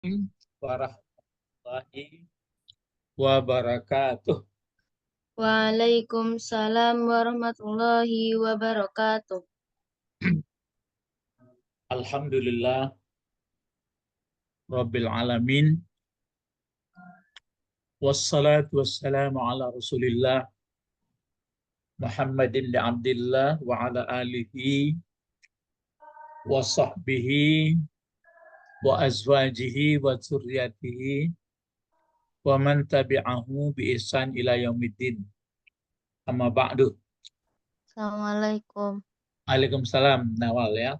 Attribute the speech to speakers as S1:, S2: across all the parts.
S1: Warahmatullahi wabarakatuh.
S2: Waalaikumsalam warahmatullahi wabarakatuh.
S1: Alhamdulillah Rabbil Alamin. Wassalatu wassalamu ala Rasulillah Muhammad ibn Abdullah wa ala alihi wa sahbihi wa azwajihi wa dzurriyyatihi wa man tabi'ahu bi ihsan ila yaumiddin. Amma ba'du.
S2: Assalamualaikum.
S1: Waalaikumsalam Nawal ya.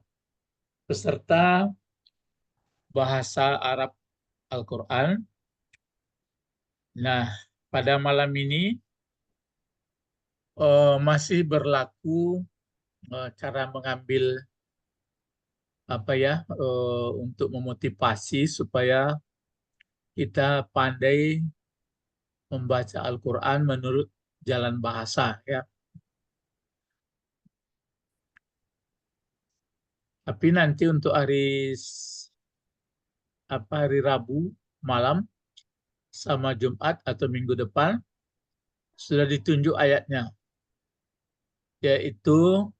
S1: Peserta bahasa Arab Al-Quran. Nah, pada malam ini masih berlaku cara mengambil untuk memotivasi supaya kita pandai membaca Al-Quran menurut jalan bahasa ya. Tapi nanti untuk hari Rabu malam sama Jumat atau minggu depan sudah ditunjuk ayatnya, yaitu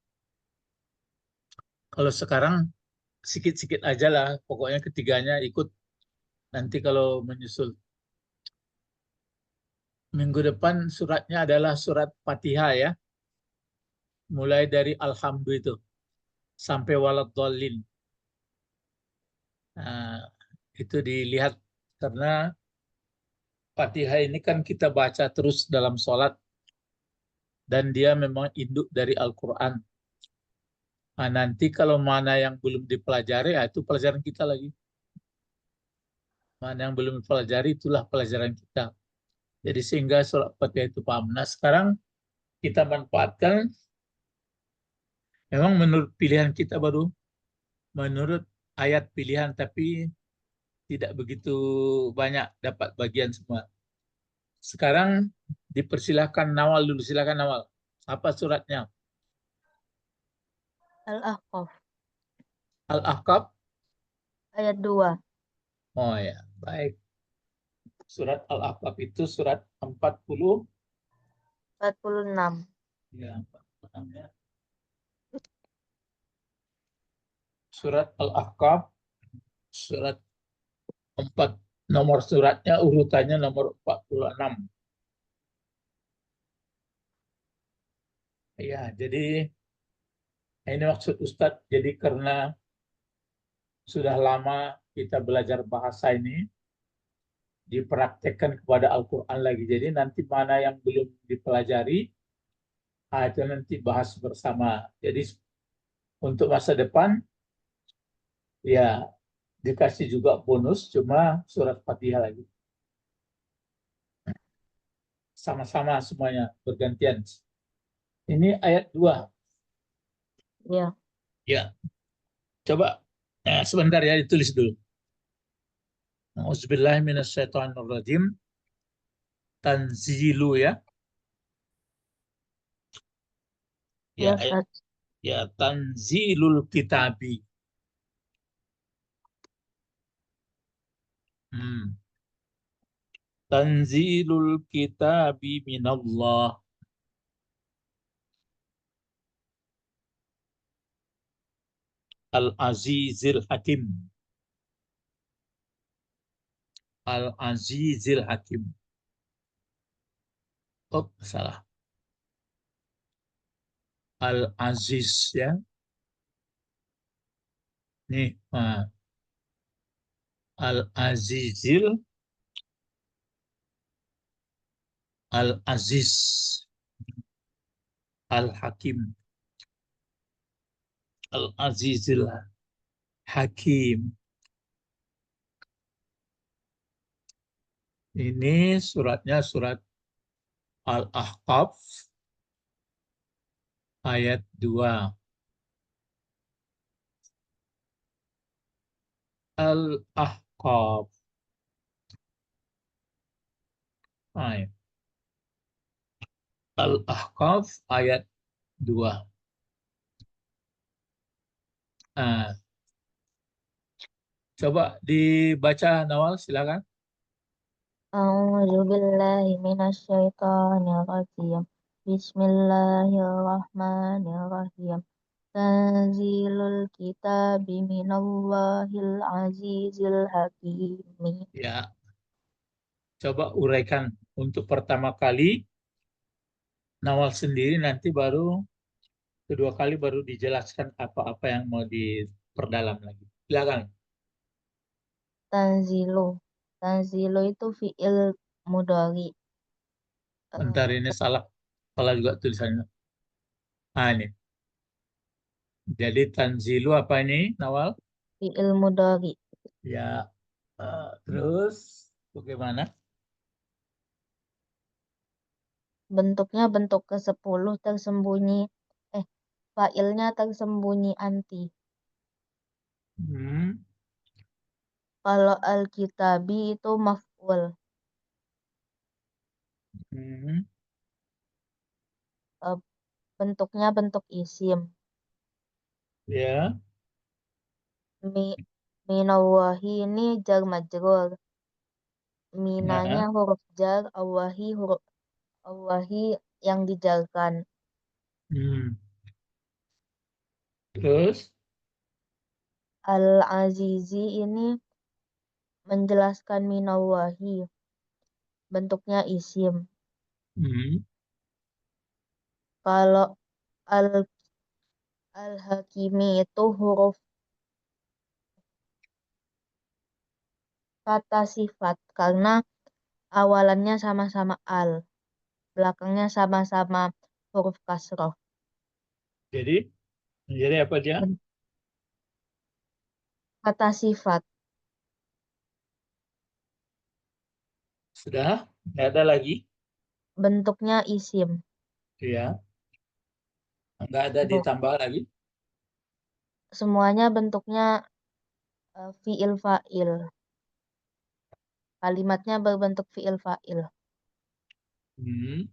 S1: kalau sekarang sikit-sikit aja lah, pokoknya ketiganya ikut. Nanti kalau menyusul minggu depan suratnya adalah surat Fatihah ya, mulai dari Alhamdulillah itu sampai waladhdallin. Nah, itu dilihat karena Fatihah ini kan kita baca terus dalam sholat dan dia memang induk dari Al-Quran. Nah, nanti kalau mana yang belum dipelajari, ya itu pelajaran kita lagi. Mana yang belum dipelajari, itulah pelajaran kita. Jadi sehingga sholat Fatihah itu paham. Nah, sekarang kita manfaatkan, memang menurut pilihan kita baru, menurut ayat pilihan, tapi tidak begitu banyak dapat bagian semua. Sekarang dipersilahkan Nawal dulu, silakan Nawal. Apa suratnya?
S2: Al-Ahqaf
S1: Al-Ahqaf?
S2: ayat 2.
S1: Oh ya, baik. Surat Al-Ahqaf itu surat 40,
S2: 46.
S1: ya, 46 ya. Surat Al-Ahqaf, surat 4, nomor suratnya urutannya nomor 46. Ya, jadi ini maksud Ustadz, jadi karena sudah lama kita belajar bahasa ini, dipraktekkan kepada Al-Quran lagi. Jadi nanti mana yang belum dipelajari, itu nanti bahas bersama. Jadi untuk masa depan, ya dikasih juga bonus, cuma surat Fatihah lagi. Sama-sama semuanya, bergantian. Ini ayat 2.
S2: Ya.
S1: Ya, coba sebentar ya, ditulis dulu. Auzubillahiminasyaitonirrajim. Tanzilu ya. Ya,
S2: Ya, Ustaz.
S1: ya tanzilul kitabi. Hmm. Tanzilul kitabi minallah. Al-Azizil Hakim. Al-Azizil Hakim. Oh, salah. Al-Aziz ya. Nih, Al-Azizil Al-Aziz Al-Hakim. Al-Azizil Hakim. Ini suratnya surat Al-Ahqaf ayat 2. Al-Ahqaf. Al-Ahqaf ayat 2. Nah, Coba dibaca Nawal, silakan.
S2: A'udzu billahi minasyaitonir rajim. Bismillahirrahmanirrahim. Tanzilul kitabi minallahil azizil hakim.
S1: Ya, coba uraikan untuk pertama kali Nawal sendiri, nanti baru kedua kali baru dijelaskan apa-apa yang mau diperdalam lagi. Silakan.
S2: Tanzilu. Tanzilu itu fi'il mudhari.
S1: Bentar,
S2: Eh,
S1: ini salah. Salah juga tulisannya. Ah, ini. Jadi tanzilu apa ini, Nawal?
S2: fi'il mudhari.
S1: Ya, terus bagaimana?
S2: Bentuknya bentuk ke-10 tersembunyi. Fa'ilnya tersembunyi anti.
S1: Hmm,
S2: Kalau al-kitabi itu maf'ul.
S1: hmm,
S2: Eh, Bentuknya bentuk isim.
S1: ya,
S2: Mi, minallahi ini jar majrur. Minanya
S1: nah,
S2: huruf jar, Allahi yang dijarkan.
S1: hmm. Terus,
S2: Al-Azizi ini menjelaskan minallahi. Bentuknya isim.
S1: hmm,
S2: Kalau al al-Hakimi itu huruf kata sifat karena awalannya sama-sama al, belakangnya sama-sama huruf kasroh.
S1: jadi, jadi apa dia?
S2: Ben- Kata sifat
S1: Sudah, nggak ada lagi.
S2: bentuknya isim.
S1: Ya, nggak ada
S2: Bu-
S1: ditambah lagi.
S2: Semuanya bentuknya fiil fa'il. Kalimatnya berbentuk fiil fa'il.
S1: Hmm,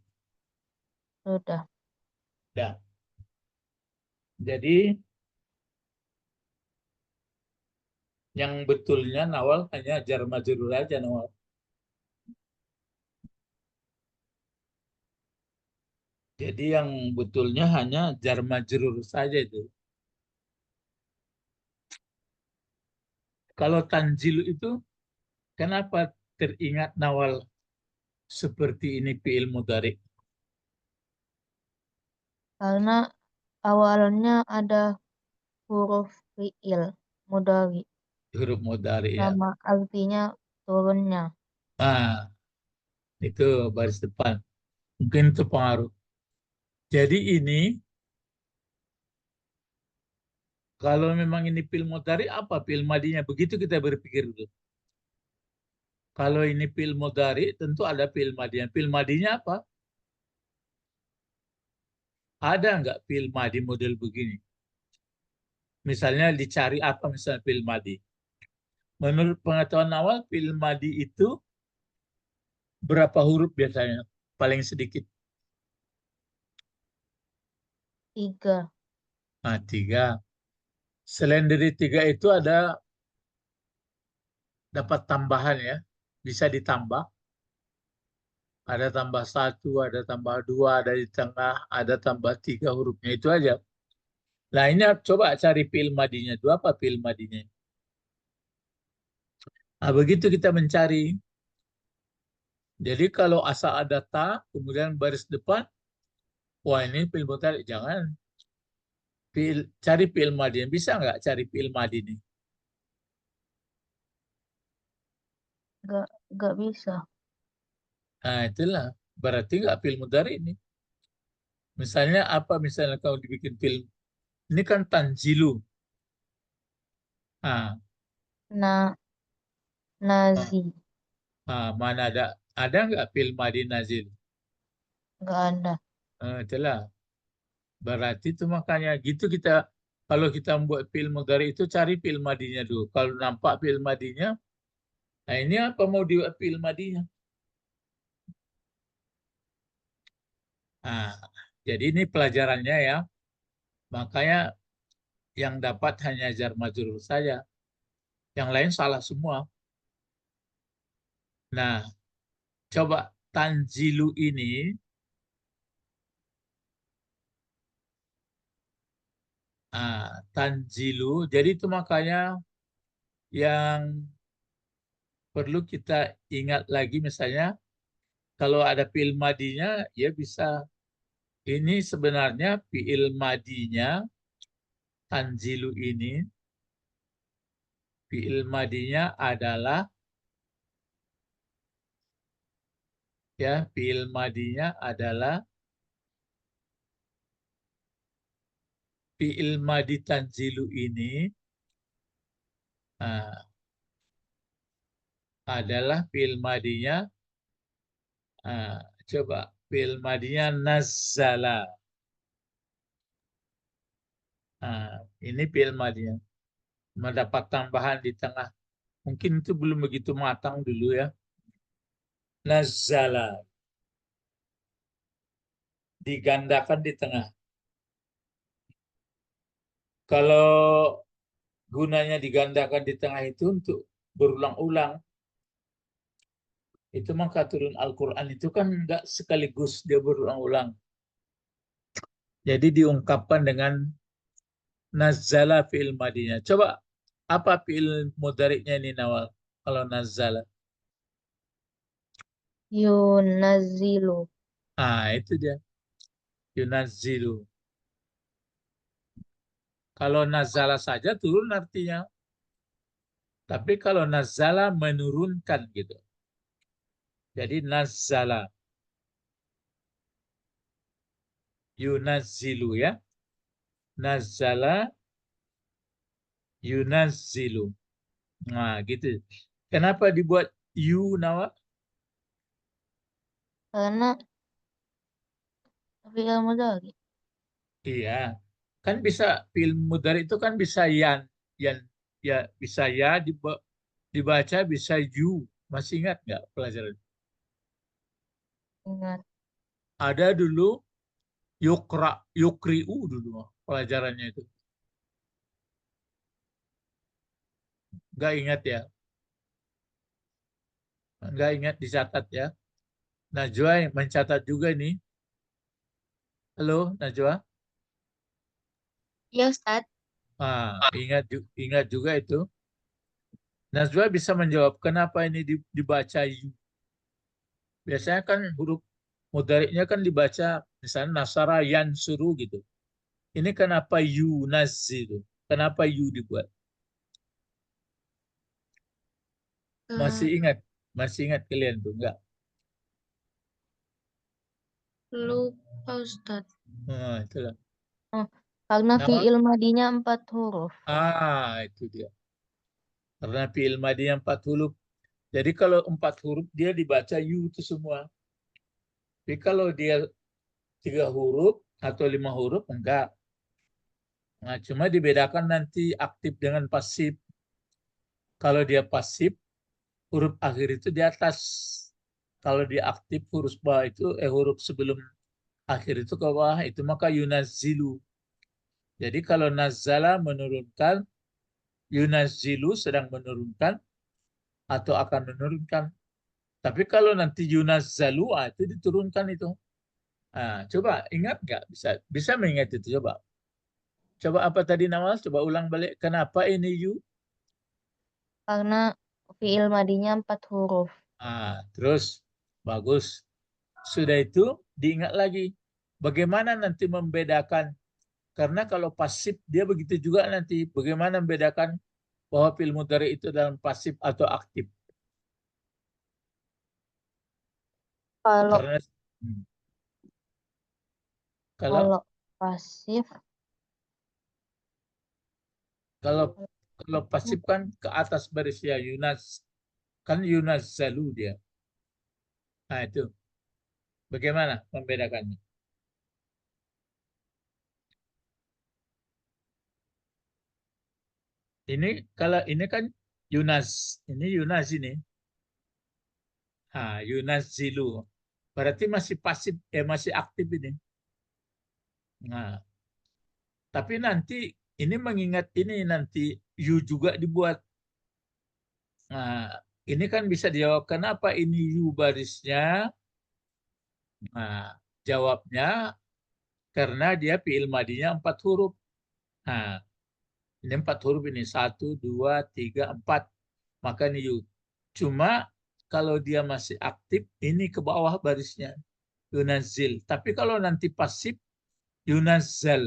S2: Sudah.
S1: ya. Jadi, yang betulnya Nawal hanya jar majrur aja, Nawal. Jadi yang betulnya hanya jar majrur saja itu. Kalau tanzilu itu, kenapa teringat Nawal seperti ini fi'il mudhari,
S2: Karena awalnya ada huruf fiil mudhari
S1: huruf mudhari ya.
S2: sama artinya turunnya.
S1: Ah, itu baris depan. Mungkin itu pengaruh. Jadi ini, kalau memang ini fi'il mudhari, apa fi'il madinya? Begitu kita berpikir dulu. Kalau ini fi'il mudhari, tentu ada fi'il madinya. Fi'il madinya apa? Ada nggak fi'il madi model begini? Misalnya dicari apa misalnya fi'il madi? Menurut pengetahuan awal, fi'il madi itu berapa huruf biasanya? Paling sedikit.
S2: 3.
S1: Nah, tiga. Selain dari tiga itu ada dapat tambahan ya. Bisa ditambah. Ada tambah satu, ada tambah dua, ada di tengah, ada tambah tiga hurufnya. Itu aja. Nah ini coba cari fi'il madinya. Dua apa fi'il madinya? Nah begitu kita mencari. Jadi kalau asal ada ta, kemudian baris depan, wah ini fi'il mudhari. Jangan. Cari fi'il madi. Bisa nggak cari fi'il madi ini?
S2: Gak bisa.
S1: Nah, itulah. Berarti nggak film mudhari ini. Misalnya apa? Misalnya kalau dibikin film. Ini kan tanzilu. Ah,
S2: Na
S1: ah,
S2: nazi
S1: mana ada? Ada nggak film Madi Nazil?
S2: nggak ada.
S1: Itulah. Berarti itu makanya gitu kita. Kalau kita membuat film mudhari itu cari film madinya dulu. Kalau nampak film madinya, nah ini apa mau dibuat film madinya? Nah, jadi ini pelajarannya ya. Makanya yang dapat hanya jar majrur saja. Yang lain salah semua. Nah, coba tanzilu ini, tanzilu, jadi itu makanya yang perlu kita ingat lagi misalnya, kalau ada fi'il madinya, ya bisa. Ini sebenarnya fi'il madinya, tanzilu ini, fi'il madinya adalah, ya, fi'il madinya adalah, fi'il madi tanzilu ini adalah fi'il madinya, coba, fi'il madinya nazzala. Ini fi'il madinya. Mendapat tambahan di tengah. Mungkin itu belum begitu matang dulu ya. Nazzala. Digandakan di tengah. Kalau gunanya digandakan di tengah itu untuk berulang-ulang. Itu maka turun Al-Quran itu kan enggak sekaligus dia berulang-ulang. Jadi diungkapkan dengan nazzala fi'il madinya. Coba apa fi'il mudhari'nya ini Nawal? Kalau nazzala.
S2: Yunazzilu.
S1: Itu dia. Yunazzilu. Kalau nazala saja turun artinya. Tapi kalau nazala menurunkan gitu. Jadi nazala. Yunazzilu ya. Nazala yunazzilu. Nah gitu. Kenapa dibuat yu Nawa?
S2: Karena fi'il mudhari.
S1: Iya. Kan bisa fi'il mudhari itu kan bisa yan ya bisa ya dibaca bisa yu. Masih ingat nggak pelajaran?
S2: Ingat.
S1: Ada dulu yukri'u dulu pelajarannya itu. Nggak ingat ya? Nggak ingat dicatat ya? Najwa yang mencatat juga nih. Halo Najwa.
S2: Ya Ustaz.
S1: Ingat juga itu. Najwa bisa menjawab kenapa ini dibaca yu. Biasanya kan huruf mudhariknya kan dibaca misalnya nasara yansuru gitu. Ini kenapa yu nazilu? Kenapa yu dibuat? Masih ingat? Masih ingat kalian tuh enggak?
S2: Lupa Ustaz.
S1: Itulah.
S2: Oh, karena
S1: Nama
S2: fi'il madinya 4 huruf.
S1: itu dia. Karena fi'il madi yang 4 huruf. Jadi kalau 4 huruf dia dibaca yu itu semua. Tapi kalau dia 3 huruf atau 5 huruf enggak. Nah, cuma dibedakan nanti aktif dengan pasif. Kalau dia pasif, huruf akhir itu di atas. Kalau dia aktif, huruf bawah itu, huruf sebelum akhir itu ke bawah, itu maka yunazilu. Jadi kalau nazala menurunkan, yunazilu sedang menurunkan atau akan menurunkan. Tapi kalau nanti yunazzalu, itu diturunkan itu. Coba ingat nggak? Bisa mengingat itu, coba. Coba apa tadi Nawal? Coba ulang balik. Kenapa ini yu?
S2: Karena fi'il madinya 4 huruf.
S1: Terus bagus. Sudah itu diingat lagi. Bagaimana nanti membedakan? Karena kalau pasif dia begitu juga nanti. Bagaimana membedakan bahwa fi'il mudhari itu dalam pasif atau aktif?
S2: Kalau
S1: Karena hmm, kalau
S2: kalau pasif
S1: kalau kalau pasif kan ke atas barisnya Yunas kan Yunas Zalu dia. Itu bagaimana membedakannya? Ini kalau ini kan Yunas, ini Yunas ini. Yunas Zilu. Berarti masih pasif, masih aktif ini. Nah, tapi nanti ini mengingat ini nanti yu juga dibuat. Nah, ini kan bisa dijawab kenapa ini yu barisnya. Nah, jawabnya karena dia fi'il madinya 4 huruf. Nah, ini 4 huruf ini. 1, 2, 3, 4. Maka ini yu. Cuma kalau dia masih aktif, ini ke bawah barisnya. Yunazil. Tapi kalau nanti pasif, yunazzal.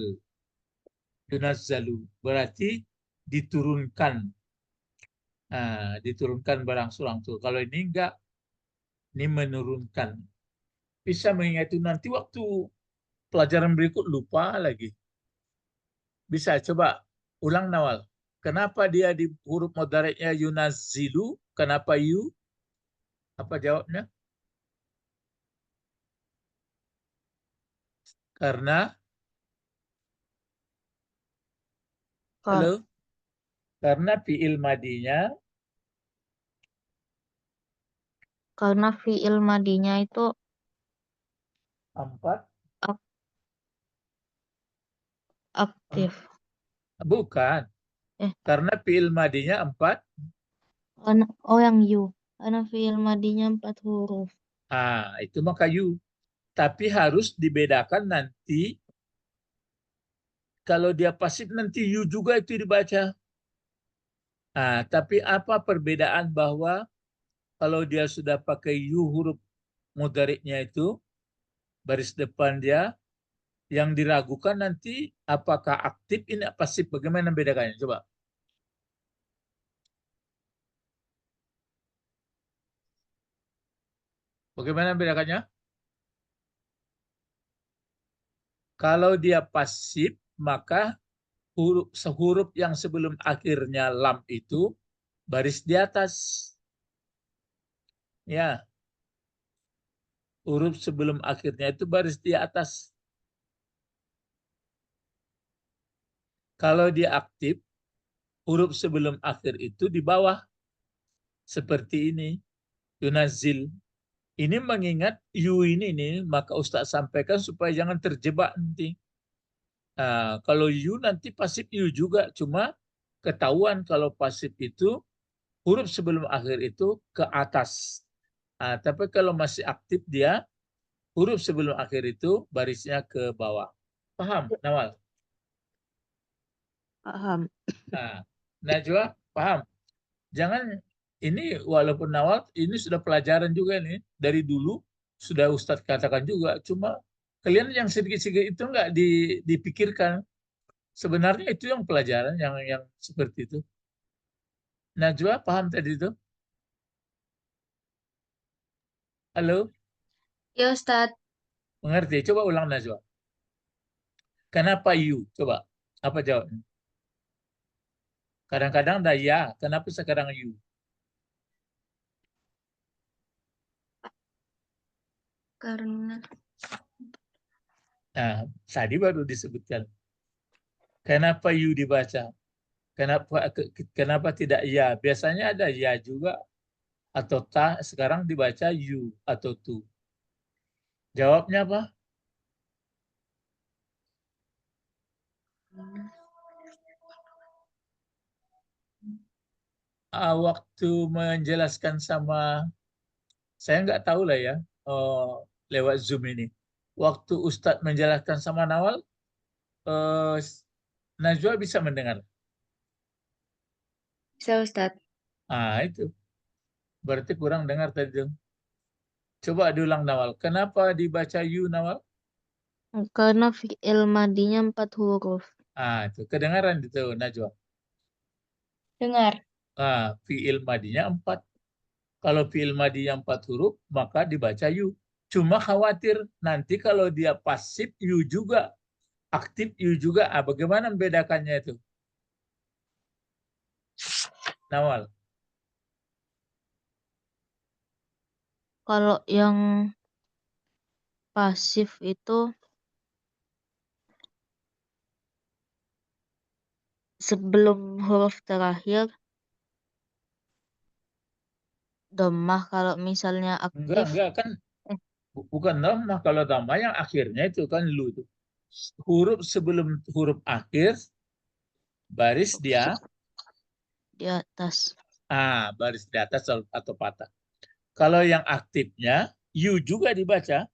S1: Yunazzalu. Berarti diturunkan. Nah, diturunkan berangsur-angsur. Kalau ini enggak, ini menurunkan. Bisa mengingat itu nanti waktu pelajaran berikut lupa lagi. Bisa coba ulang Nawal. Kenapa dia di huruf mudhari'nya yunazzilu? Kenapa yu? Apa jawabnya? Karena
S2: Kar-
S1: halo, karena fi'il madinya
S2: Karena fiil madinya itu
S1: 4.
S2: ak- aktif.
S1: Bukan.
S2: Eh,
S1: Karena fi'il madinya 4.
S2: yang yu. Karena fiil madinya 4 huruf.
S1: Itu maka yu. Tapi harus dibedakan nanti. Kalau dia pasif nanti yu juga itu dibaca. Tapi apa perbedaan bahwa kalau dia sudah pakai yu huruf mudhari'nya itu, baris depan dia, yang diragukan nanti apakah aktif ini pasif. Bagaimana membedakannya? Coba. Bagaimana membedakannya? Kalau dia pasif, maka huruf yang sebelum akhirnya lam itu baris di atas. Ya, huruf sebelum akhirnya itu baris di atas. Kalau dia aktif, huruf sebelum akhir itu di bawah. Seperti ini, yunazil. Ini mengingat yu ini nih, maka Ustaz sampaikan supaya jangan terjebak nanti. Kalau yu nanti pasif yu juga, cuma ketahuan kalau pasif itu huruf sebelum akhir itu ke atas. Tapi kalau masih aktif dia, huruf sebelum akhir itu barisnya ke bawah. Paham, Nawal?
S2: Paham.
S1: Najwa, paham? Jangan ini walaupun Nawal ini sudah pelajaran juga nih dari dulu sudah Ustadz katakan juga. Cuma kalian yang sedikit-sedikit itu nggak dipikirkan. Sebenarnya itu yang pelajaran yang seperti itu. Najwa paham tadi itu? Halo,
S2: Ya Ustadz.
S1: mengerti? Coba ulang Najwa. Kenapa you? Coba apa jawabnya? Kadang-kadang ada ya, kenapa sekarang you?
S2: Karena
S1: Nah, tadi baru disebutkan. Kenapa you dibaca? Kenapa tidak ya? Biasanya ada ya juga atau ta, sekarang dibaca you atau tu. Jawabnya apa? Waktu menjelaskan sama, saya nggak tahu lah ya, lewat Zoom ini. Waktu Ustadz menjelaskan sama Nawal, eh, Najwa bisa mendengar.
S2: bisa Ustadz.
S1: Itu. Berarti kurang dengar tadi tuh. Coba diulang Nawal. Kenapa dibaca you Nawal?
S2: Karena fiil madinya 4 huruf.
S1: Itu kedengaran itu Najwa.
S2: Dengar.
S1: Fiil madinya 4. Kalau fiil madinya 4 huruf, maka dibaca you. Cuma khawatir nanti kalau dia pasif you juga, aktif you juga. Bagaimana membedakannya itu? Nawal.
S2: Kalau yang pasif itu sebelum huruf terakhir dhammah, kalau misalnya aktif
S1: Enggak kan bukan dhammah. Kalau dhammah yang akhirnya itu kan lu itu. Huruf sebelum huruf akhir baris dia
S2: di atas.
S1: Baris di atas atau patah. Kalau yang aktifnya, you juga dibaca,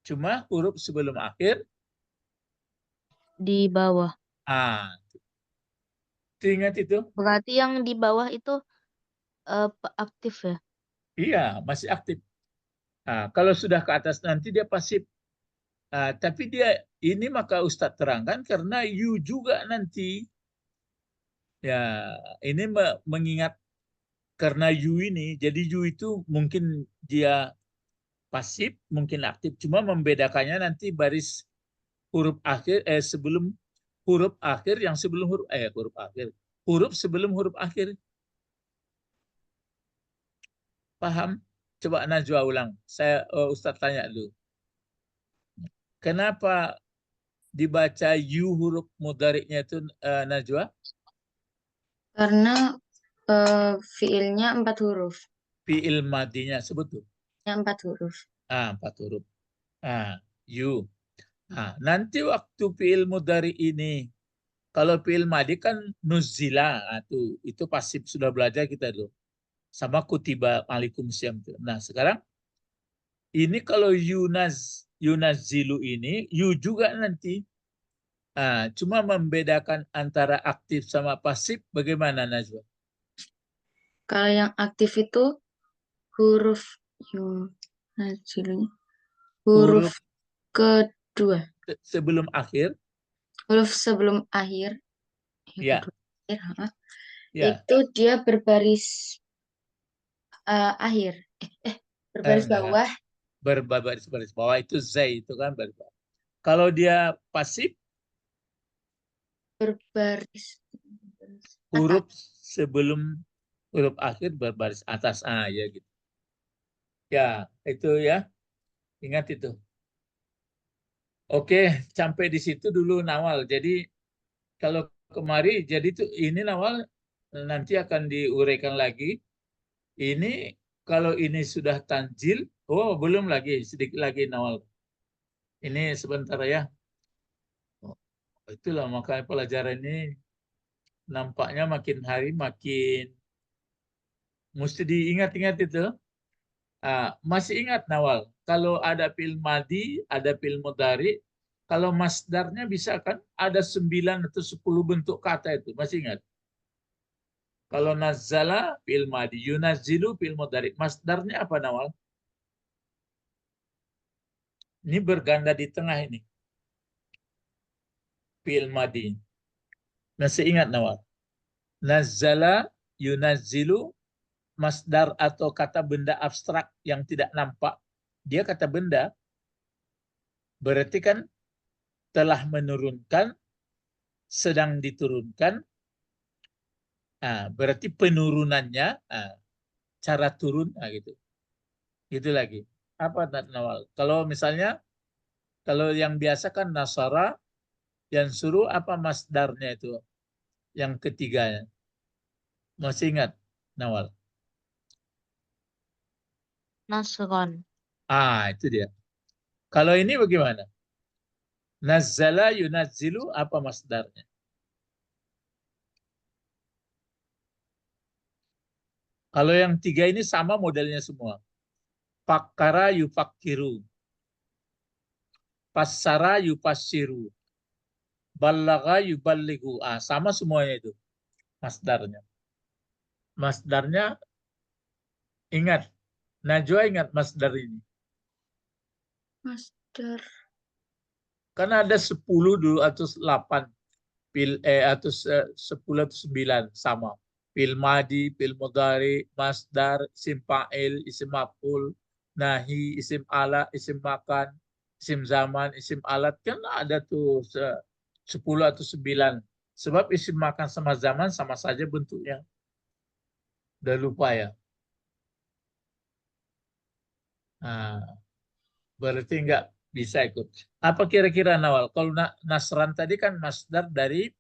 S1: cuma huruf sebelum akhir,
S2: Di bawah.
S1: ah, ingat itu?
S2: Berarti yang di bawah itu aktif ya?
S1: Iya, masih aktif. Kalau sudah ke atas nanti dia pasif. Tapi dia ini maka Ustadz terangkan karena you juga nanti, ya ini mengingat karena you ini, jadi you itu mungkin dia pasif, mungkin aktif, cuma membedakannya nanti baris huruf akhir sebelum huruf akhir yang sebelum huruf akhir, huruf sebelum huruf akhir. Paham? Coba Najwa ulang. Saya Ustadz tanya dulu. Kenapa dibaca you huruf mudhariknya itu Najwa?
S3: Karena fiilnya 4 huruf.
S1: Fi'il madinya sebut tuh.
S3: Yang 4 huruf.
S1: 4 huruf. You. Nanti waktu fi'il mudhari ini, kalau fi'il madi kan nuzila, itu pasif sudah belajar kita dulu. Sama kutiba alaikumussalam. Nah, sekarang ini kalau yunazilu ini, you juga nanti. Cuma membedakan antara aktif sama pasif bagaimana Najwa?
S3: Kalau yang aktif itu huruf yunazilunya. Huruf kedua.
S1: Sebelum akhir.
S3: Huruf sebelum akhir.
S1: Ya.
S3: Itu dia berbaris akhir. Berbaris bawah.
S1: Berbaris bawah itu zai itu kan baris bawah. Kalau dia pasif,
S3: berbaris
S1: huruf sebelum huruf akhir berbaris atas. Ya gitu. Ya, itu ya. Ingat itu. Oke, sampai di situ dulu Nawal. Jadi kalau kemari, jadi itu ini Nawal nanti akan diuraikan lagi. Ini kalau ini sudah tanjil, belum lagi, sedikit lagi Nawal. Ini sebentar ya. Itulah makanya pelajaran ini nampaknya makin hari makin mesti diingat-ingat itu. Masih ingat Nawal, kalau ada fi'il madi, ada fi'il mudhari, kalau masdarnya bisa kan ada 9 atau 10 bentuk kata itu, masih ingat? Kalau nazzala fi'il madi, yunazzilu fi'il mudhari, masdarnya apa Nawal? Ini berganda di tengah ini. Fi'il madi. Masih ingat Nawal? Nazzala, yunazzilu, masdar atau kata benda abstrak yang tidak nampak, dia kata benda, berarti kan telah menurunkan, sedang diturunkan, berarti penurunannya, cara turun, gitu. Gitu lagi. Apa Nawal? Kalau misalnya, kalau yang biasa kan nasara, yang suruh apa masdarnya itu, yang ketiganya. Masih ingat Nawal?
S2: Nasron.
S1: Itu dia. Kalau ini bagaimana? Nazzala yunazzilu apa masdarnya? Kalau yang tiga ini sama modelnya semua. Fakkara yufakkiru. Passara yupassiru. Ballaga yuballigu. Sama semuanya itu masdarnya. Masdarnya ingat. Najwa ingat masdar ini.
S3: Masdar.
S1: Karena ada 10 dulu atau 8. Atau 10 atau 9 sama. Fil madi, fil mudhari, masdar, isim fa'il, isim maf'ul, nahi, isim ala, isim makan, isim zaman, isim alat, kan ada tuh 10 atau 9. Sebab isim makan sama zaman sama saja bentuknya. Udah lupa ya. Berarti nggak bisa ikut. Apa kira-kira Nawal? Kalau Nasran tadi kan masdar dari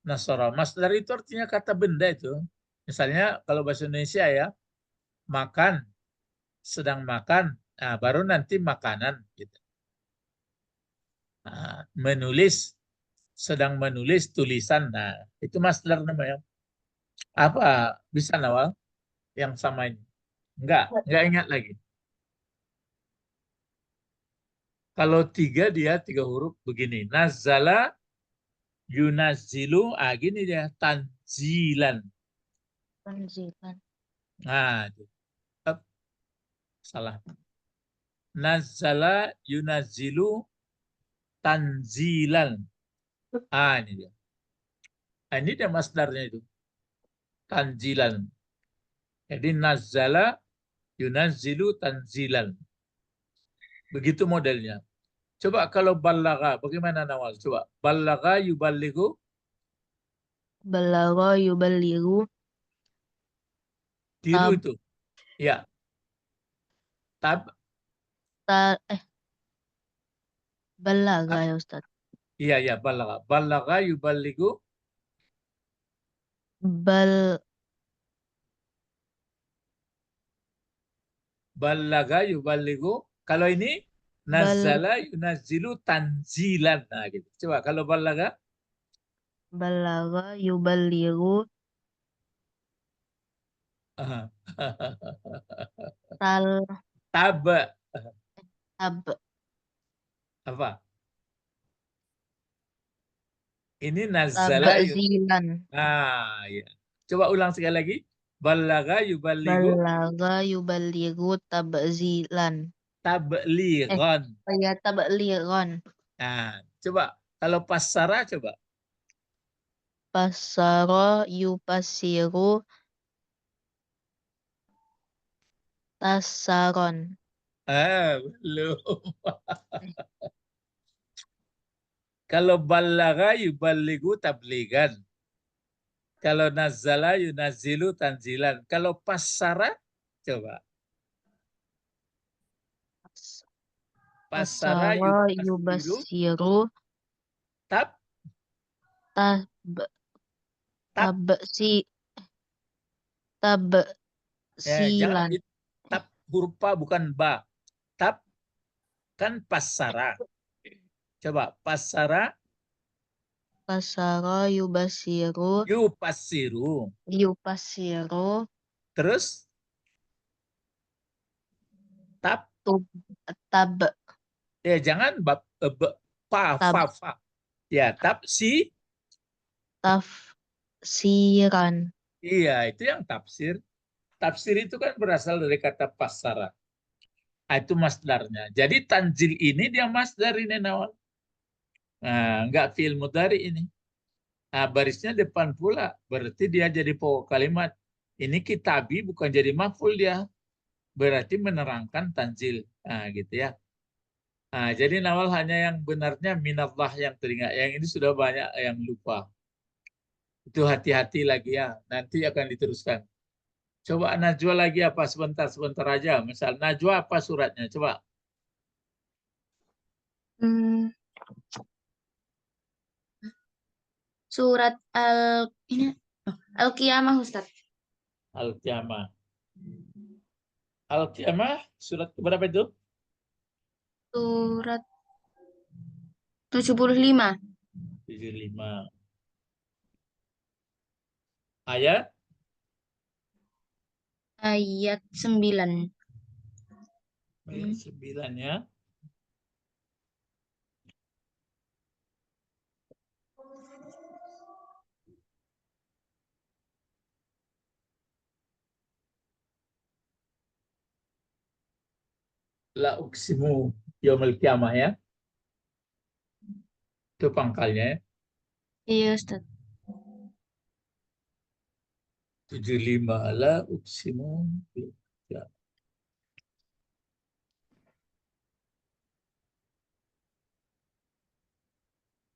S1: Nasara. Masdar itu artinya kata benda itu. Misalnya kalau bahasa Indonesia ya, makan, sedang makan, baru nanti makanan. Gitu. Menulis, sedang menulis tulisan. Itu masdar namanya. Apa? Bisa Nawal? Yang sama ini? Enggak ingat lagi. Kalau tiga dia tiga huruf begini. Nazala yunazilu. Ah, gini dia. Tanzilan.
S2: Tanzilan.
S1: Nah, salah. Nazala yunazilu tanzilan. Ah, ini dia. Ah, ini dia masdarnya itu. Tanzilan. Jadi nazala yunazilu tanzilan. Begitu modelnya. Coba kalau balaga, bagaimana Nawal? Coba. Balaga yuballigu.
S2: Balagha yuballighu
S1: Tiru
S2: tab
S1: itu. Ya. Tab.
S2: ta balagha
S1: Ah,
S2: ya Ustaz.
S1: iya, iya. Balaga. Balaga yuballigu.
S2: Bal
S1: Balaga yuballigu. Kalau ini
S2: bal
S1: nazala yunazilu tanzilan. Nah, gitu. Coba kalau balaga.
S2: balagha yuballighu
S1: Aha.
S2: tal
S1: Tab.
S2: tab
S1: Apa? Ini nazala
S2: tabzilan.
S1: nah, ya. Coba ulang sekali lagi. Balaga yuballigu
S2: Balagha yuballighu tabzilan. Eh,
S1: tablighan.
S2: oh ya tablighan.
S1: Nah, coba kalau pasara coba.
S2: Pasara yupassiru tasaron.
S1: Belum.
S2: Eh,
S1: Kalau balaga yuballigu tabligan. Kalau nazala yunazilu tanzilan. Kalau pasara coba. Pasara
S2: Pasara
S1: yupassiru
S2: yubassiru
S1: tab
S2: tab
S1: tab
S2: tabsi
S1: jangan
S2: tabsilan.
S1: tab huruf pa bukan ba. Tab kan pasara. Coba pasara
S2: Pasara yubassiru
S1: yupassiru.
S2: yupassiru
S1: Terus tab
S2: tub tab
S1: jangan pa
S2: tab
S1: fa fa. Ya, tab si
S2: tafsiran.
S1: iya itu yang tafsir. Tafsir itu kan berasal dari kata pasara. Ah, itu masdarnya. Jadi tanzil ini dia masdar ini Nawal. Nah, enggak fi'il mudhari ini. Nah, barisnya depan pula. Berarti dia jadi pokok kalimat. Ini kitabi bukan jadi maf'ul dia. Berarti menerangkan tanzil. Nah, gitu ya. Nah, jadi Nawal hanya yang benarnya minallah yang teringat. Yang ini sudah banyak yang lupa. Itu hati-hati lagi ya. Nanti akan diteruskan. Coba Najwa lagi apa sebentar aja. Misal Najwa apa suratnya? Coba.
S3: Hmm, surat ini Al-Qiyamah Ustaz.
S1: Al-Qiyamah. Al-Qiyamah surat berapa itu?
S3: Surat 75
S1: 75. Ayat
S3: ayat 9.
S1: ayat 9 ya. La uksimu yaumil qiyamah ya. Itu pangkalnya ya.
S3: Iya Ustaz.
S1: 75 la uksimu ya.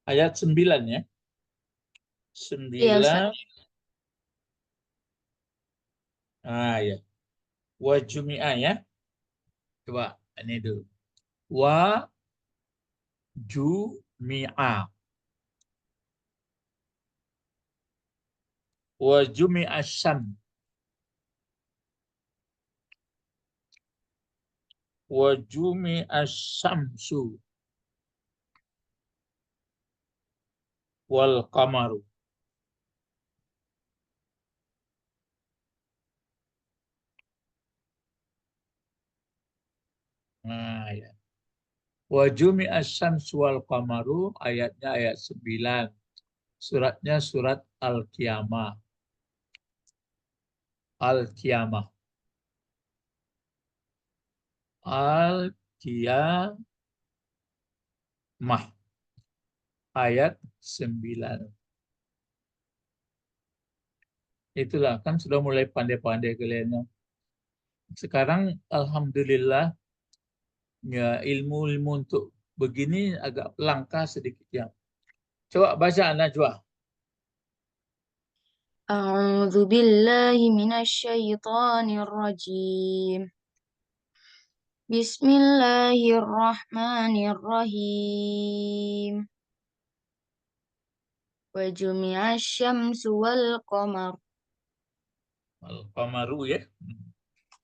S1: Ayat 9 ya.
S3: Iya Ustaz.
S1: 9 ya. Wa jumi'a ya. Coba ini dulu. Wa jumi'a. Wa jumi'a syam. Wa jumi'a syamsu wal qamaru. Nah, ya. Wa jumi'a syamsu wal qamaru ayatnya ayat 9. Suratnya surat Al-Qiyamah. Al-Qiyamah. Al-Qiyamah ayat 9. Itulah kan sudah mulai pandai-pandai kalian. Sekarang alhamdulillah ya ilmu-ilmu untuk begini agak langka sedikit ya. Coba baca Najwa.
S3: A'udzu billahi minasyaitonir rajim. Bismillahirrahmanirrahim. Wa jumi'asy syamsu wal qamar.
S1: Al-Qamaru ya.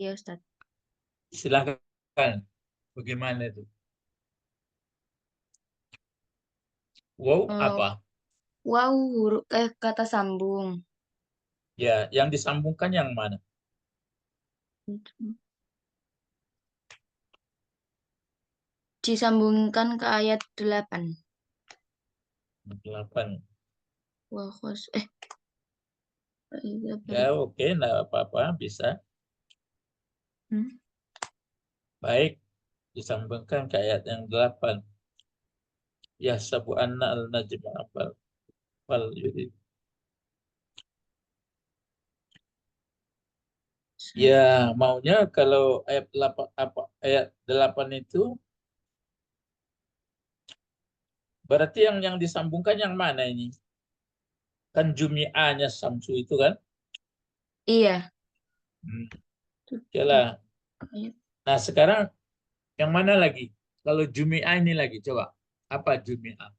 S3: Ya, Ustaz.
S1: Silakan. Bagaimana itu? Wow,
S3: Eh,
S1: apa?
S3: Wow, huruf kata sambung.
S1: Ya, yang disambungkan yang mana?
S3: Disambungkan ke ayat 8.
S1: 8.
S3: Wa khos
S1: Ya, oke, enggak apa-apa, bisa.
S3: Hmm?
S1: Baik, disambungkan ke ayat yang 8. Ya sabu anna al-najma fal yurid. Ya, maunya kalau ayat 8 apa ayat 8 itu berarti yang disambungkan yang mana ini? Kan jumi'ahnya Samsu itu kan?
S3: Iya.
S1: Hmm. Oke lah.
S3: Ayat.
S1: Nah, sekarang yang mana lagi? Kalau jumi'ah ini lagi coba. Apa jumi'ah?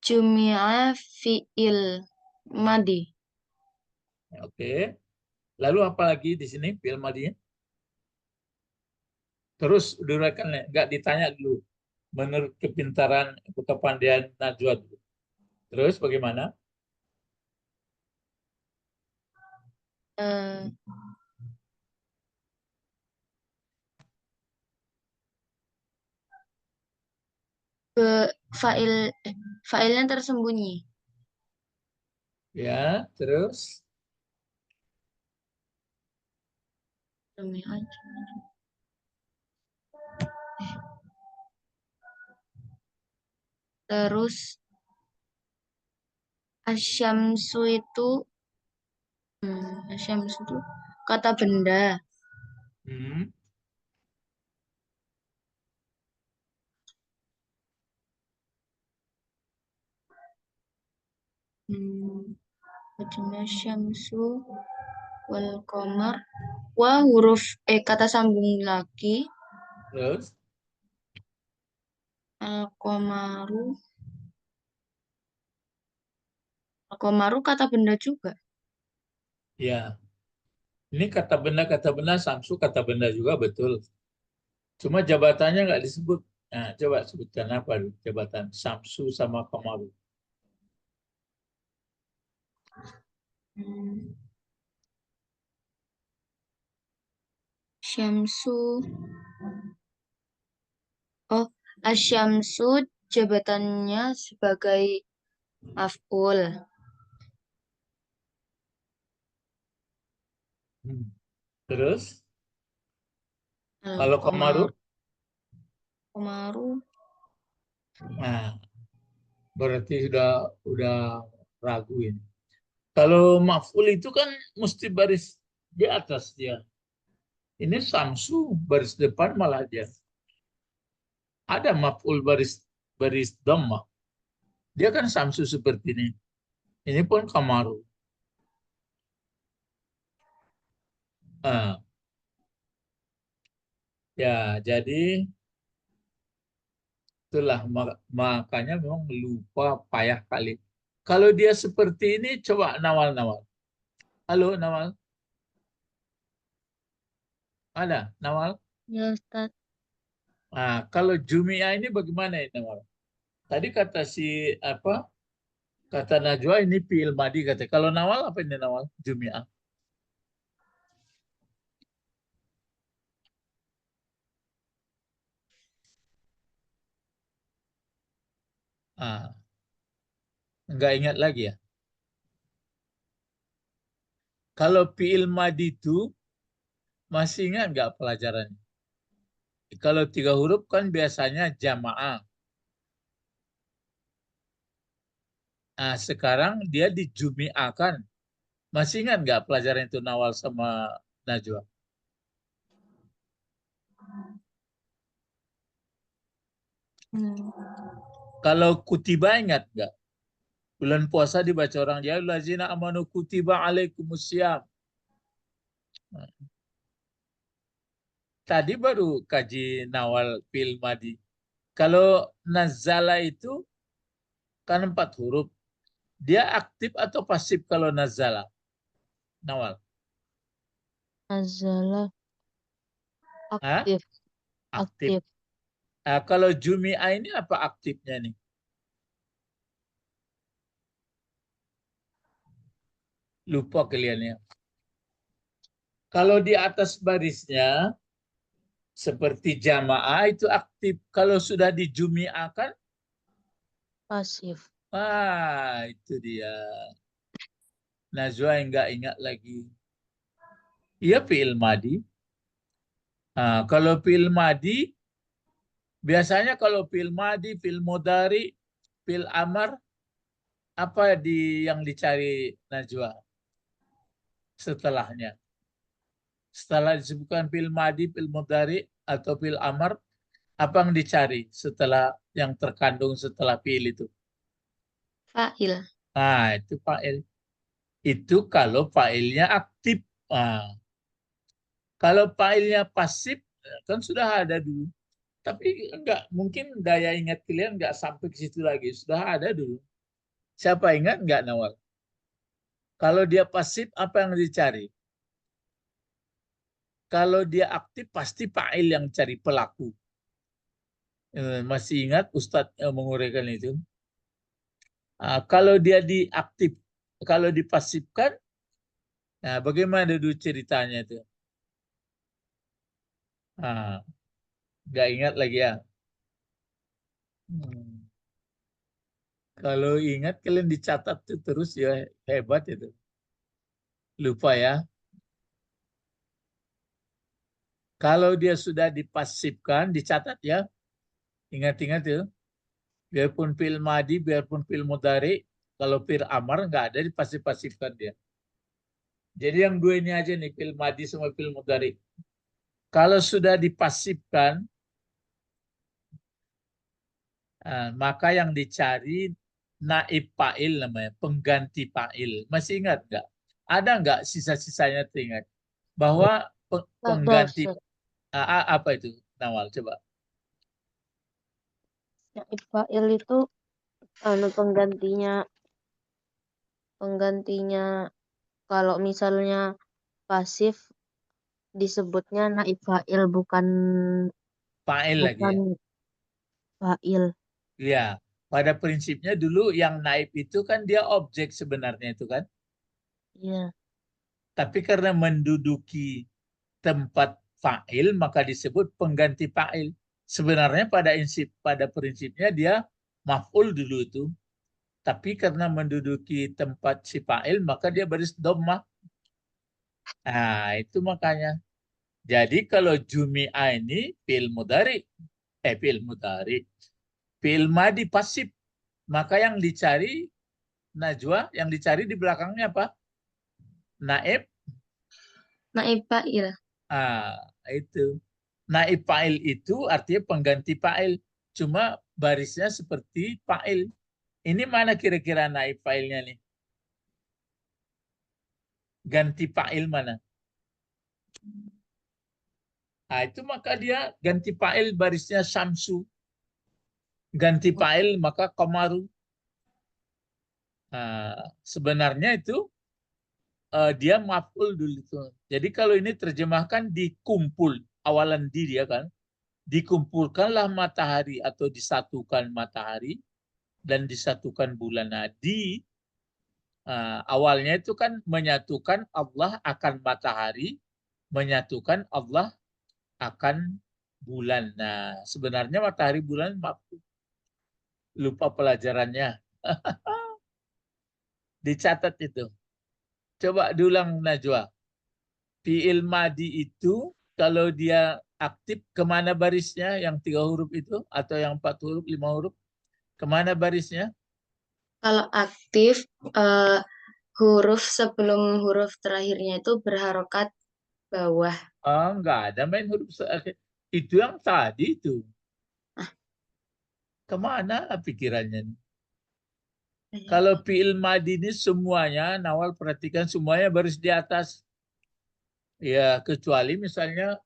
S3: Jumi'a fi'il madi.
S1: Oke. Lalu apa lagi di sini fi'il madinya? Terus durakan nggak ditanya dulu. Menurut kepintaran kepandaian Najwa dulu. Terus bagaimana?
S3: Eh, ke fa'il fa'ilnya tersembunyi.
S1: Ya, terus
S3: Jumi'a. Terus asyamsu itu asyamsu itu kata benda.
S1: hmm,
S3: Wajibnya syamsu wal qamar. Wah, huruf kata sambung lagi.
S1: terus
S3: Al-qamaru. Al-qamaru kata benda juga.
S1: ya. Ini kata benda Samsu kata benda juga betul. Cuma jabatannya nggak disebut. Nah, coba sebutkan apa dulu jabatan Samsu sama Kamaru.
S3: Hmm, Syamsu. Oh, asyamsu jabatannya sebagai maf'ul.
S1: Hmm. Terus kalau Kamaru,
S3: Al-qamar. Qamaru.
S1: nah berarti udah ragu ini. Kalau maf'ul itu kan mesti baris di atas dia. Ini Samsu baris depan malah dia. Ada maf'ul baris baris dhamma. Dia kan Samsu seperti ini. Ini pun Kamaru. Ah, ya, jadi itulah makanya memang lupa payah kali. Kalau dia seperti ini, coba Nawal. Halo Nawal, ada Nawal?
S2: Ya Ustaz.
S1: Nah, kalau Jumia ini bagaimana ini Nawal? Tadi kata si apa? Kata Najwa ini fi'il madi kata. Kalau Nawal apa ini Nawal? Jumia. Ah, nggak ingat lagi ya. Kalau fi'il madi itu masih ingat nggak pelajarannya? Kalau 3 huruf kan biasanya jamaah. Nah, sekarang dia dijumi'akan. Masih ingat nggak pelajaran itu Nawal sama Najwa?
S2: Hmm.
S1: Kalau kutiba ingat nggak? Bulan puasa dibaca orang ya lazina amanu kutiba alaikumusiyam. Nah, tadi baru kaji Nawal fil madi. Kalau nazala itu kan 4 huruf. Dia aktif atau pasif kalau nazala? Nawal.
S2: Nazala
S1: Hah?
S2: aktif.
S1: Aktif.
S2: Aktif.
S1: Nah, kalau jumi'a ini apa aktifnya nih? Lupa kalian ya. Kalau di atas barisnya seperti jamaah itu aktif. Kalau sudah dijumi'akan,
S2: Pasif.
S1: itu dia. Najwa enggak ingat lagi. Iya fi'il madi. Nah, kalau fi'il madi, biasanya kalau fi'il madi, fi'il mudhari, fi'il amar, apa yang dicari Najwa setelahnya? Setelah disebutkan fi'il madi, fi'il mudhari, atau fi'il amar, apa yang dicari setelah yang terkandung setelah fi'il itu?
S3: Fa'il.
S1: Nah, itu fa'il. Itu kalau fa'ilnya aktif. Nah, kalau fa'ilnya pasif, kan sudah ada dulu. Tapi enggak, mungkin daya ingat kalian enggak sampai ke situ lagi. Sudah ada dulu. Siapa ingat enggak Nawal? Kalau dia pasif, apa yang dicari? Kalau dia aktif, pasti fa'il yang cari pelaku. Masih ingat Ustadz menguraikan itu? Kalau dia diaktif, kalau dipasifkan, nah bagaimana dulu ceritanya itu? Ah, nggak ingat lagi ya. Hmm. Kalau ingat kalian dicatat tuh terus ya hebat itu. Lupa ya. Kalau dia sudah dipasifkan, dicatat ya. Ingat-ingat ya. Biarpun fil madi, biarpun fil mudhari, kalau fil amar nggak ada dipasif-pasifkan dia. Jadi yang dua ini aja nih, fil madi sama fil mudhari. Kalau sudah dipasifkan, maka yang dicari naib fa'il namanya, pengganti fa'il. Masih ingat nggak? Ada nggak sisa-sisanya teringat? Bahwa
S2: Ada,
S1: pengganti
S2: Ustaz.
S1: apa itu Nawal? Coba.
S2: Naib fa'il itu penggantinya penggantinya kalau misalnya pasif disebutnya naib fa'il bukan
S1: Fa'il lagi
S2: bukan
S1: ya.
S2: fa'il.
S1: Ya, pada prinsipnya dulu yang naib itu kan dia objek sebenarnya itu kan.
S2: Iya,
S1: Tapi karena menduduki tempat fa'il maka disebut pengganti fa'il. Sebenarnya pada prinsipnya dia maf'ul dulu itu. Tapi karena menduduki tempat si fa'il maka dia baris dhammah. Nah, itu makanya. Jadi kalau jumi'a ini fi'il mudhari, fi'il mudhari, fi'il madi pasif, maka yang dicari Najwa, yang dicari di belakangnya apa? Naib.
S3: Naib fa'il.
S1: Itu. Naib fa'il itu artinya pengganti fa'il. Cuma barisnya seperti fa'il. Ini mana kira-kira naib fa'ilnya nih? Ganti fa'il mana? Itu maka dia ganti fa'il barisnya Syamsu. Ganti fa'il maka Komaru. Sebenarnya itu dia maf'ul dulu itu. Jadi kalau ini terjemahkan dikumpul awalan di dia kan, dikumpulkanlah matahari atau disatukan matahari dan disatukan bulan. Nah, awalnya itu kan menyatukan Allah akan matahari, menyatukan Allah akan bulan. Nah, sebenarnya matahari bulan maf'ul. lupa pelajarannya. Dicatat itu. Coba diulang Najwa. Fi'il madi itu kalau dia aktif kemana barisnya? Yang 3 huruf itu atau yang 4 huruf, 5 huruf? Kemana barisnya?
S3: Kalau aktif, huruf sebelum huruf terakhirnya itu berharokat bawah.
S1: Oh, enggak ada main huruf itu yang tadi itu. Kemana pikirannya nih? Kalau fi'il madi ini semuanya, Nawal perhatikan semuanya baris di atas. Ya, kecuali misalnya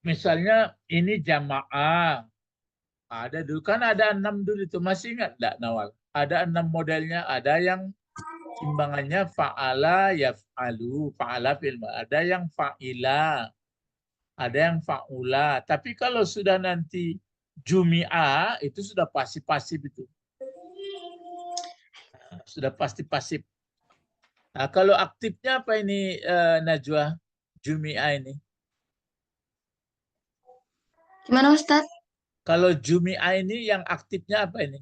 S1: misalnya ini jamaah. Ada dulu kan ada 6 dulu itu, masih ingat enggak Nawal? Ada 6 modelnya, ada yang timbangannya fa'ala yaf'alu, fa'ala fi'il, ada yang fa'ila, ada yang fa'ula. Tapi kalau sudah nanti jumi'a itu sudah pasif-pasif itu. Sudah pasti pasif. Nah, kalau aktifnya apa ini Najwa? Jumi'a ini.
S3: Gimana Ustadz?
S1: Kalau jumi'a ini yang aktifnya apa ini?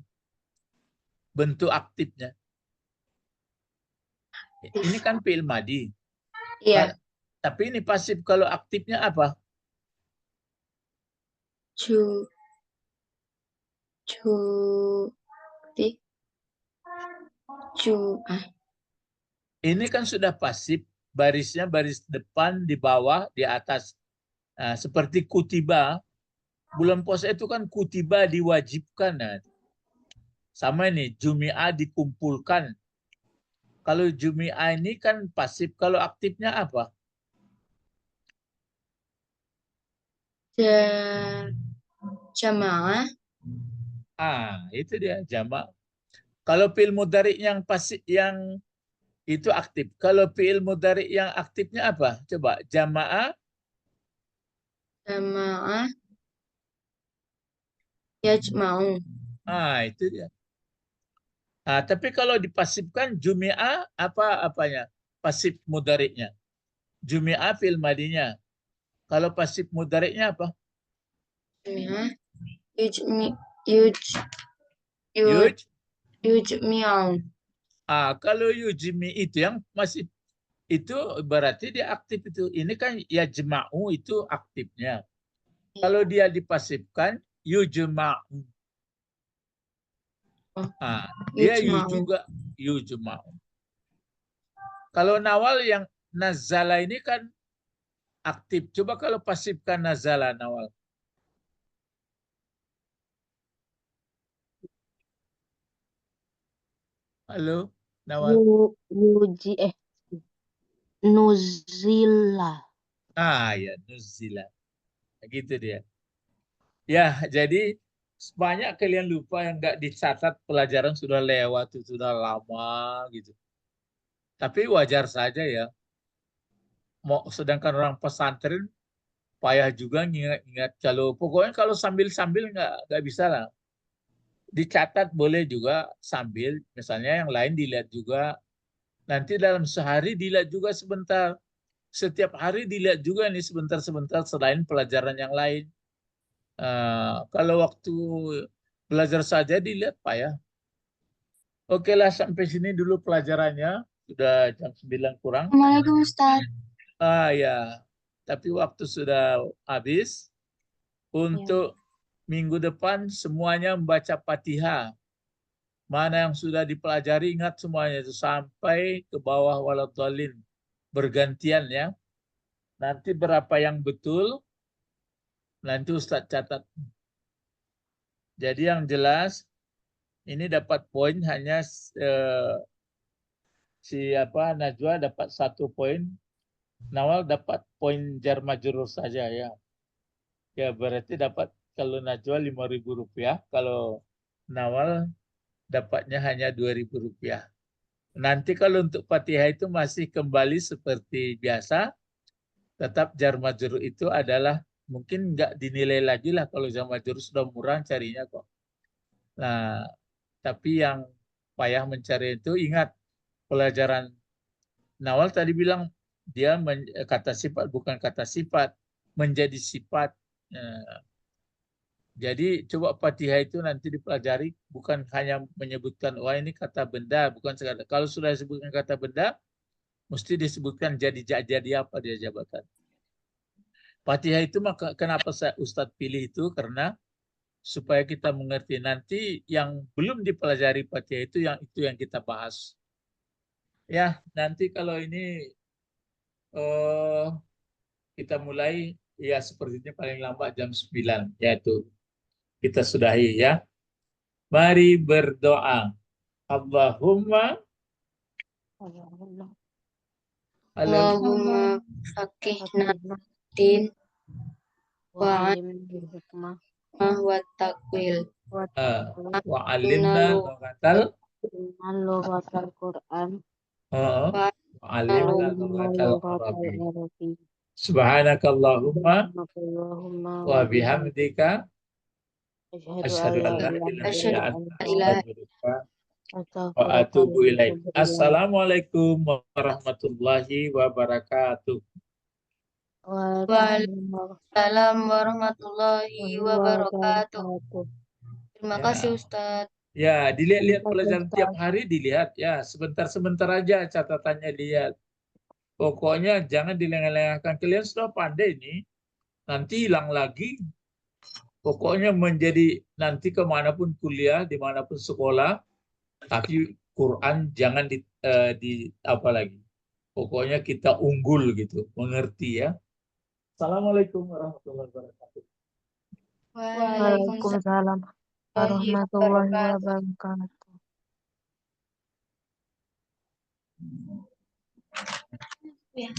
S1: Bentuk aktifnya. Ini kan fi'il madi.
S3: Iya,
S1: Tapi ini pasif, kalau aktifnya apa?
S3: ju, ju, di, ju,
S1: Ini kan sudah pasif, barisnya baris depan, di bawah, di atas. Nah, seperti kutiba, bulan puasa itu kan kutiba diwajibkan. Nah, sama ini, jumi'ah dikumpulkan. Kalau jumi'ah ini kan pasif, kalau aktifnya apa?
S3: jamaah,
S1: Itu dia, jamak. Kalau fi'il mudhari yang pasif, yang itu aktif. Kalau fi'il mudhari yang aktifnya apa? Coba, jamaah.
S3: jamaah, yajma'u.
S1: Itu dia. Tapi kalau dipasifkan jumi'ah apa apanya? Pasif mudhari'nya. Jumi'ah fi'il madinya. Kalau pasif mudhari'nya apa?
S3: Jami'ah, yujmi, yuj, yuj,
S1: Yuj.
S3: yujmi'u.
S1: Kalau yujmi itu yang masih itu berarti dia aktif itu. Ini kan yajma'u itu aktifnya. Kalau dia dipasifkan yujma'u. Dia yu
S3: Yujma'u.
S1: juga yujma'u. Kalau nawal yang nazala ini kan aktif. Coba kalau pasifkan nazala nawal. Halo, Nawal.
S2: Yuji Nuzila.
S1: Ya, nuzila. Gitu dia. Ya, jadi banyak kalian lupa yang nggak dicatat, pelajaran sudah lewat, itu sudah lama gitu. Tapi wajar saja ya. Mau sedangkan orang pesantren payah juga ingat-ingat. Kalau pokoknya kalau sambil-sambil nggak bisa lah. Dicatat boleh juga sambil, misalnya yang lain dilihat juga. Nanti dalam sehari dilihat juga sebentar. Setiap hari dilihat juga nih sebentar-sebentar selain pelajaran yang lain. Kalau waktu belajar saja dilihat payah. Oke lah, sampai sini dulu pelajarannya. Sudah jam 9 kurang.
S3: Assalamualaikum Ustaz.
S1: Ya, tapi waktu sudah habis. Untuk minggu depan semuanya membaca Fatihah. Mana yang sudah dipelajari ingat semuanya itu sampai ke bawah waladhdallin. Bergantian ya. Nanti berapa yang betul, nanti Ustadz catat. Jadi yang jelas, ini dapat poin hanya siapa Najwa dapat 1 poin, Nawal dapat poin jar majrur saja ya. Ya berarti dapat kalau Najwa Rp5.000, kalau Nawal dapatnya hanya Rp2.000. Nanti kalau untuk Fatihah itu masih kembali seperti biasa, tetap jar majrur itu adalah mungkin nggak dinilai lagi lah kalau jar majrur sudah murah carinya kok. Nah, tapi yang payah mencari itu ingat pelajaran Nawal tadi bilang dia kata sifat bukan kata sifat, menjadi sifat. Jadi coba Fatihah itu nanti dipelajari, bukan hanya menyebutkan wah ini kata benda, bukan sekadar. Kalau sudah disebutkan kata benda, mesti disebutkan jadi apa dia jabatan. Fatihah itu maka kenapa Ustadz pilih itu karena supaya kita mengerti nanti yang belum dipelajari Fatihah itu yang kita bahas. Ya, nanti kalau ini kita mulai ya sepertinya paling lambat jam 9 yaitu kita sudahi ya. Mari berdoa. Allahumma
S3: Allahumma fakihna din wa
S2: hikmah
S3: wa takwil.
S1: wa alimna lughatal
S2: lughatal Quran
S3: Wa
S1: wa alimna lughatal Arabi. Subhanakallahumma wa bihamdika asyhadu an la ilaha illa anta astaghfiruka wa atubu ilaik. Assalamualaikum warahmatullahi wabarakatuh.
S3: Waalaikumsalam warahmatullahi wabarakatuh. Terima
S1: Ya.
S3: kasih Ustadz.
S1: Ya, dilihat-lihat pelajaran tiap hari dilihat ya, sebentar-sebentar aja catatannya lihat. Pokoknya jangan dilengah-lengahkan. Kalian sudah pandai nih, nanti hilang lagi. Pokoknya menjadi nanti kemanapun kuliah, dimanapun sekolah, tapi Quran jangan di apa lagi. Pokoknya kita unggul gitu, mengerti ya. Assalamualaikum warahmatullahi wabarakatuh.
S2: Waalaikumsalam warahmatullahi wabarakatuh.
S3: Ya.